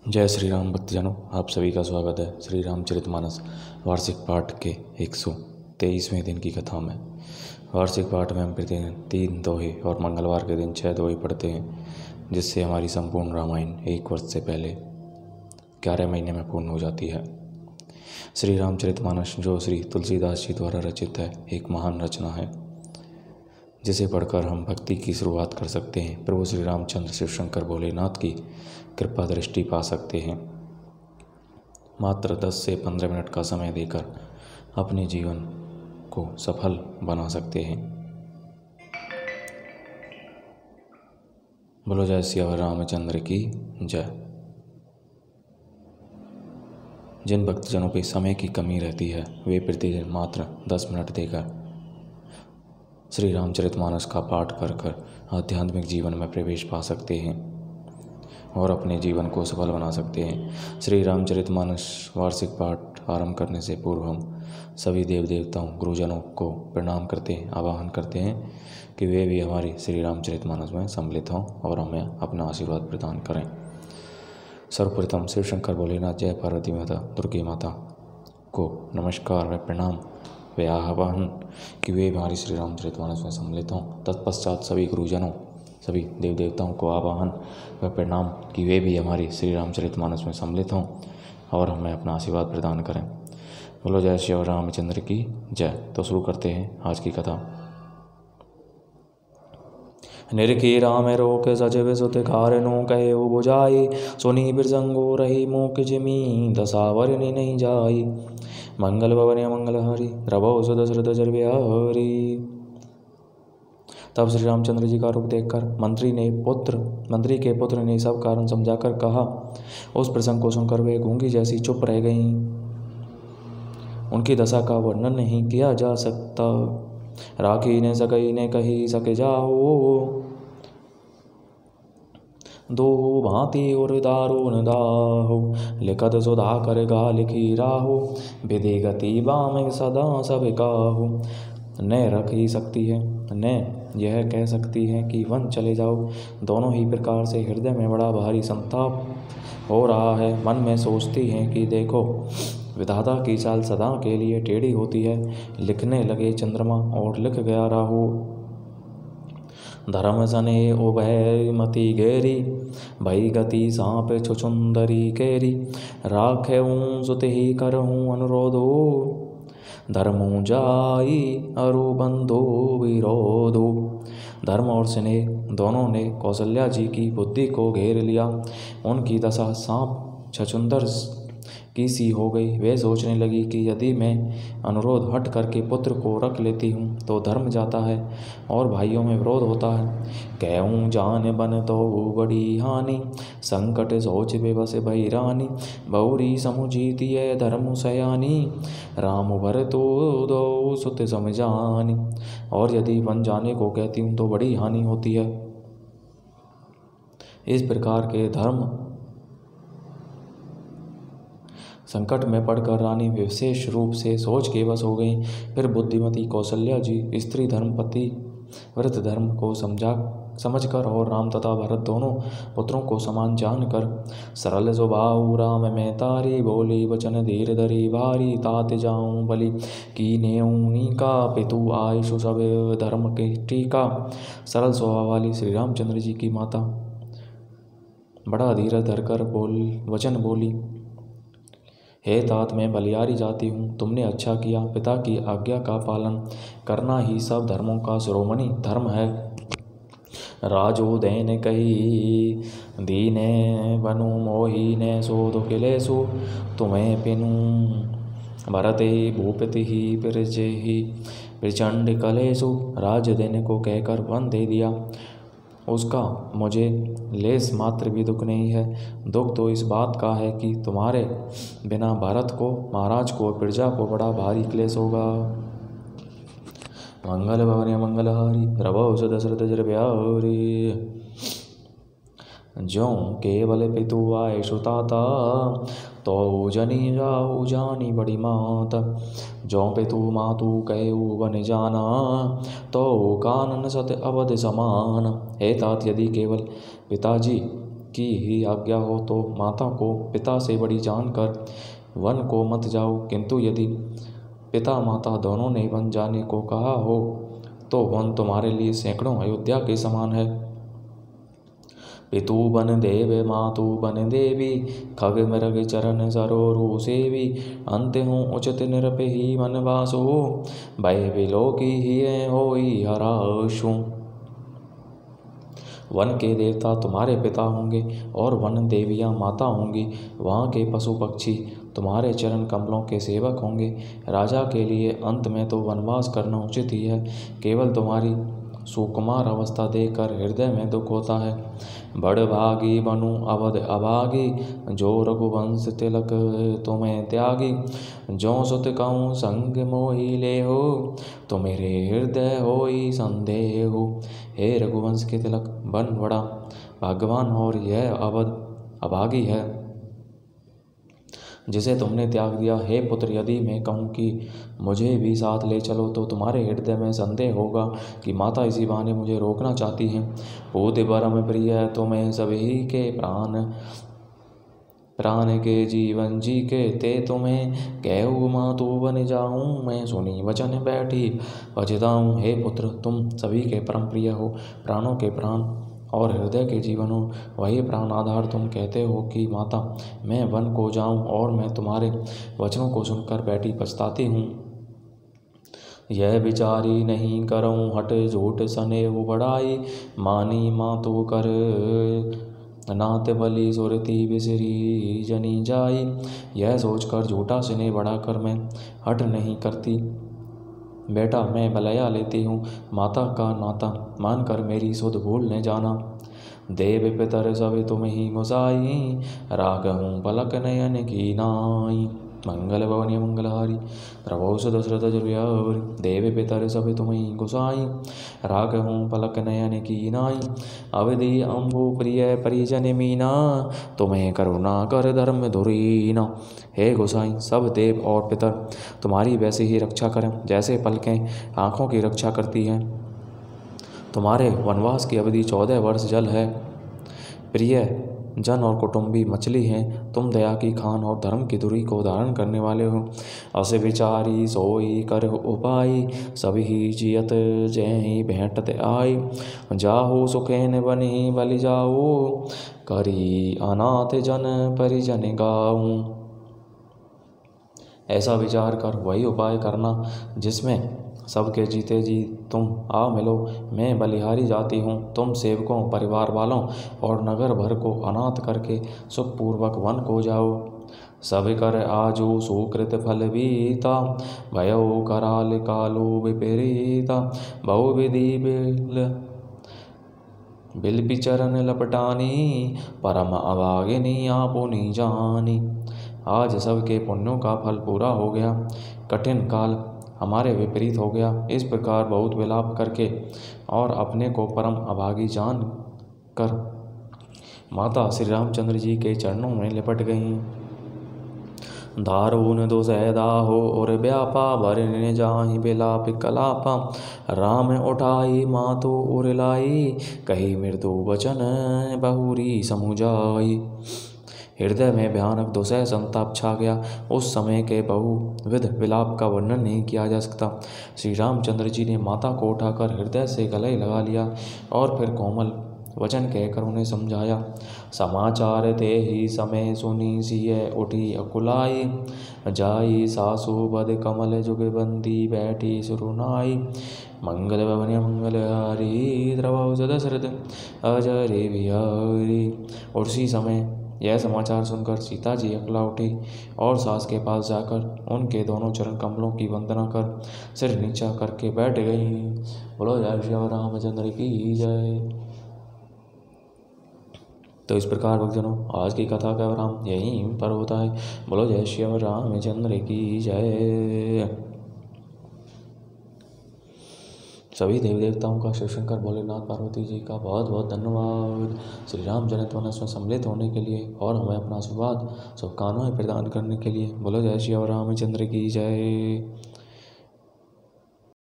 जय श्री राम भक्तजनों, आप सभी का स्वागत है श्री रामचरितमानस वार्षिक पाठ के 123वें दिन की कथा में। वार्षिक पाठ में हम प्रतिदिन 3 दोहे और मंगलवार के दिन 6 दोहे पढ़ते हैं, जिससे हमारी संपूर्ण रामायण 1 वर्ष से पहले 11 महीने में पूर्ण हो जाती है। श्री रामचरितमानस जो श्री तुलसीदास जी द्वारा रचित है, एक महान रचना है जिसे पढ़कर हम भक्ति की शुरुआत कर सकते हैं। प्रभु श्री रामचंद्र शिव शंकर भोलेनाथ की कृपा दृष्टि पा सकते हैं। मात्र 10 से 15 मिनट का समय देकर अपने जीवन को सफल बना सकते हैं। बोलो जय श्री रामचंद्र की जय। जिन भक्तजनों पे समय की कमी रहती है, वे प्रतिदिन मात्र 10 मिनट देकर श्री रामचरितमानस का पाठ कर कर आध्यात्मिक जीवन में प्रवेश पा सकते हैं और अपने जीवन को सफल बना सकते हैं। श्री रामचरितमानस वार्षिक पाठ आरंभ करने से पूर्व हम सभी देव देवताओं गुरुजनों को प्रणाम करते हैं, आवाहन करते हैं कि वे भी हमारी श्री रामचरितमानस में सम्मिलित हों और हमें अपना आशीर्वाद प्रदान करें। सर्वप्रथम शिव शंकर भोलेनाथ, जय पार्वती माता, दुर्गे माता को नमस्कार व प्रणाम वे आह्वान कि वे हमारी श्री रामचरितमानस में सम्मिलित हों। तत्पश्चात सभी गुरुजनों, सभी देव देवताओं को आह्वान व प्रणाम कि वे भी हमारी श्री रामचरितमानस में सम्मिलित हों और हमें अपना आशीर्वाद प्रदान करें। बोलो जय श्री रामचंद्र की जय। तो शुरू करते हैं आज की कथा। निरखी राम रोक सचिव सुत कारणों कहे बुझाई, सुनी बिरसंगो रही मोक जिमी दसावर नहीं जाई। मंगल भवन मंगल हरि रवो सुदशरथ जर बिहारी। तब श्री रामचंद्र जी का रूप देखकर मंत्री के पुत्र ने सब कारण समझाकर कहा। उस प्रसंग को सुनकर वे गूंगी जैसी चुप रह गईं। उनकी दशा का वर्णन नहीं किया जा सकता। राखी ने सकई ने कही सके जाओ, दो भांति और दारुण दाहो। लिखत सुधा कर गा लिखी राहो, विधि गति बाम सदा सब काहो। न रख ही सकती है न यह कह सकती है कि वन चले जाओ। दोनों ही प्रकार से हृदय में बड़ा भारी संताप हो रहा है। मन में सोचती हैं कि देखो, विधाता की चाल सदा के लिए टेढ़ी होती है। लिखने लगे चंद्रमा और लिख गया राहु। धर्म सने उभय मति गेरी, भई गति सांप छुछुंदरी केरी। राखेऊं सुत ही करहूं अनुरोधो, धर्मों जाई अरु बंधो विरोधो। धर्म और स्नेह दोनों ने कौशल्या जी की बुद्धि को घेर लिया। उनकी दशा सांप छछुंदर की सी हो गई। वे सोचने लगी कि यदि मैं अनुरोध हट करके पुत्र को रख लेती हूँ तो धर्म जाता है और भाइयों में विरोध होता है। कहूँ जान बन तो बड़ी हानि, संकट सोच बेबस भई रानी। बहुरी समुझीती है धर्म सयानी, राम भर तो दो सुत समझानी। और यदि बन जाने को कहती हूँ तो बड़ी हानि होती है। इस प्रकार के धर्म संकट में पड़कर रानी विशेष रूप से सोच के बस हो गई। फिर बुद्धिमती कौशल्या जी स्त्री धर्मपति व्रत धर्म को समझकर और राम तथा भरत दोनों पुत्रों को समान जानकर सरल स्वभाव राम में तारी। बोली वचन धीर धरी भारी, तात जाऊं बलि की नेऊनी का। पितु आयुषु सब धर्म के टीका। सरल स्वभाव वाली श्री रामचंद्र जी की माता बड़ा धीरज धरकर वचन बोली। हे तात, मैं बलियारी जाती हूँ। तुमने अच्छा किया। पिता की आज्ञा का पालन करना ही सब धर्मों का शिरोमणि धर्म है। राजो दैन कही दीने बनु मोही ने सो दुखिलेसु, तुम्हें पिनु भरते भूपति ही प्रजे ही प्रचंड कलेसु। राज देने को कहकर वन दे दिया, उसका मुझे लेस मात्र भी दुख नहीं है। दुख तो इस बात का है कि तुम्हारे बिना भारत को, महाराज को, प्रजा को बड़ा भारी क्लेश होगा। मंगल भवन मंगल हारी रवो सुदशरथ जर बिहारी। ज्यों केवल पितु आए सुताता, तो जनी जाऊ जानी बड़ी माता। ज्यों पितु मातु कहू बन जाना, तो कानन सत अवध समान। हे तात, यदि केवल पिताजी की ही आज्ञा हो तो माता को पिता से बड़ी जानकर वन को मत जाओ, किंतु यदि पिता माता दोनों ने वन जाने को कहा हो तो वन तुम्हारे लिए सैकड़ों अयोध्या के समान है। पितु बन देव मातु बन देवी, खग मृग चरण सरोरु सेवी, अंत हूँ उचित निरपहि मन वासु, भय विलोकी ही होई हराशु। वन के देवता तुम्हारे पिता होंगे और वन देवियाँ माता होंगी। वहाँ के पशु पक्षी तुम्हारे चरण कमलों के सेवक होंगे। राजा के लिए अंत में तो वनवास करना उचित ही है। केवल तुम्हारी सुकुमार अवस्था देखकर हृदय में दुख होता है। बड़ भागी बनूं अवध अभागी, जो रघुवंश तिलक तुम्हें त्यागी, जो सुत कहूँ संग मोहि ले हो, तो मेरे हृदय होई संदेह हो। हे रघुवंश के तिलक, बन बड़ा भाग्यवान और यह अवध अभागी है जिसे तुमने त्याग दिया। हे पुत्र, यदि मैं कहूँ कि मुझे भी साथ ले चलो तो तुम्हारे हृदय में संदेह होगा कि माता इसी बहाने मुझे रोकना चाहती हैं। पूत परम प्रिय तुम्हें सभी के प्राण, प्राण के जीवन जी के ते तुम्हें कहूँ मातु बन जाऊँ, मैं सुनी वचन बैठी पछताऊँ। हे पुत्र, तुम सभी के परम प्रिय हो, प्राणों के प्राण और हृदय के जीवन हो, वही प्राण आधार तुम कहते हो कि माता मैं वन को जाऊं, और मैं तुम्हारे वचनों को सुनकर बैठी पछताती हूँ। यह विचारी नहीं करऊँ हट झूठ सनेहु बढ़ाई, मानी मातु कर नात बलि सुरती बिसरी जनी जाई। यह सोचकर झूठा स्नेह बढ़ाकर मैं हट नहीं करती, बेटा मैं बलया लेती हूँ। माता का नाता मानकर मेरी सुध भूल न जाना। देव पितर सब तुम ही गोसाई, रागहूँ पलक नयन की नाई। मंगल भवनी मंगलहारी, प्रभो दशरथ जलयावरी। देव पितर सब तुम ही गोसाई, रागहूँ पलक नयन की नाई। अवधि अम्बु प्रिय परिजन मीना, तुम्हें करुणा कर धर्म धुरीना। हे गोसाई, सब देव और पितर तुम्हारी वैसे ही रक्षा करें जैसे पलकें आँखों की रक्षा करती हैं। तुम्हारे वनवास की अवधि 14 वर्ष जल है। प्रिय जन और कुटुंबी मछली हैं। तुम दया की खान और धर्म की धुरी को धारण करने वाले हो। अस विचारी सोई कर उपाय, सभी जियत जय भेंटत आई। जाहु सुखेन बनी बलि जाऊ, करी अनाथ जन परिजन गाऊं। ऐसा विचार कर वही उपाय करना जिसमें सबके जीते जी तुम आ मिलो। मैं बलिहारी जाती हूँ, तुम सेवकों परिवार वालों और नगर भर को अनाथ करके सुखपूर्वक वन को जाओ। सब कर आजू सुकृत फल बीता, भयो कराल कालू विपरीता। बहुविधि बिल बिचरन लपटानी, परम अभागिनी आपुनी जानी। आज सबके पुण्यों का फल पूरा हो गया, कठिन काल हमारे विपरीत हो गया। इस प्रकार बहुत विलाप करके और अपने को परम अभागी जान कर माता श्री रामचंद्र जी के चरणों में लिपट गईं। दारुण दुसैदा हो और व्यापा, भरने जाहि बिलाप कलापा। राम उठाई मातु उरलाई, कही मृदु वचन बहुरी समुझाई। हृदय में भयानक दुसह संताप छा गया। उस समय के बहुविध विलाप का वर्णन नहीं किया जा सकता। श्री रामचंद्र जी ने माता को उठाकर हृदय से गले लगा लिया और फिर कोमल वचन कहकर उन्हें समझाया। समाचार ते ही समय सुनी सिय उठी अकुलाई, जाई सासु बद कमल जुगबंदी बैठी सुरुनाई। मंगल भवनी मंगलहारी, द्रवौ दशरथ अजय बिहारी। और उसी समय यह समाचार सुनकर सीता जी अकला उठी और सास के पास जाकर उनके दोनों चरण कमलों की वंदना कर सिर नीचा करके बैठ गई। बोलो जय श्री रामचंद्र की जय। तो इस प्रकार भक्तजनों, आज की कथा का विराम यहीं पर होता है। बोलो जय श्री रामचंद्र की जय। सभी देवी देवताओं का, शिव शंकर भोलेनाथ पार्वती जी का बहुत बहुत धन्यवाद श्री राम जनित वनस में सम्मिलित होने के लिए और हमें अपना आशीर्वाद शुभकामनाएं प्रदान करने के लिए। बोलो जय श्री रामचंद्र की जय।